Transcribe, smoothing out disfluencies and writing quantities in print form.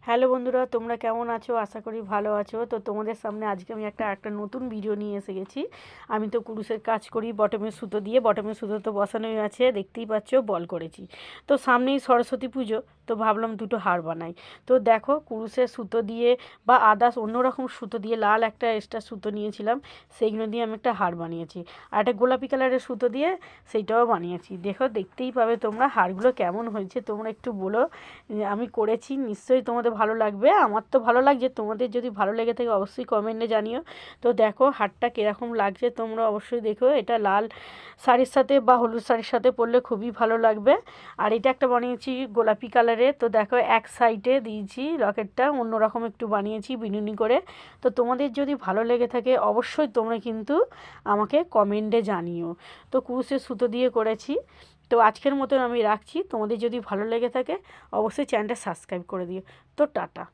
Hello বন্ধুরা, তোমরা কেমন আছো? আশা করি ভালো আছো। তো তোমাদের সামনে আজকে আমি একটা নতুন ভিডিও নিয়ে এসে গেছি। আমি তো কুরুশের কাজ করি বটমের সুতো দিয়ে। বটমের সুতো তো বসানোই আছে, দেখতেই পাচ্ছ বল করেছি। তো সামনেই সরস্বতী পুজো, তো ভাবলাম দুটো হার বানাই। তো দেখো, কুরুশের সুতো দিয়ে বা আদার্স অন্যরকম সুতো দিয়ে, লাল একটা এক্সট্রা সুতো নিয়েছিলাম, সেইগুলো দিয়ে আমি একটা হার বানিয়েছি। আর একটা গোলাপি কালারের সুতো দিয়ে সেইটাও বানিয়েছি। দেখো, দেখতেই পাবে তোমরা হারগুলো কেমন হয়েছে। তোমরা একটু বলো, আমি করেছি, নিশ্চয়ই তোমাদের ভালো লাগবে। আমার তো ভালো লাগছে, তোমাদের যদি ভালো লেগে থাকে অবশ্যই কমেন্টে জানিও। তো দেখো হারটা কীরকম লাগছে তোমরা অবশ্যই দেখো। এটা লাল শাড়ির সাথে বা হলুদ শাড়ির সাথে পরলে খুবই ভালো লাগবে। আর এটা একটা বানিয়েছি গোলাপি কালারের। তো দেখো এক সাইডে দিয়েছি লকেটটা, অন্যরকম একটু বানিয়েছি বিনুনি করে। তো তোমাদের যদি ভালো লেগে থাকে অবশ্যই তোমরা কিন্তু আমাকে কমেন্টে জানিও। তো কুরুশের সুতো দিয়ে করেছি। তো আজকের মতন আমি রাখছি। তোমাদের যদি ভালো লেগে থাকে অবশ্যই চ্যানেলটা সাবস্ক্রাইব করে দিও। তো টাটা।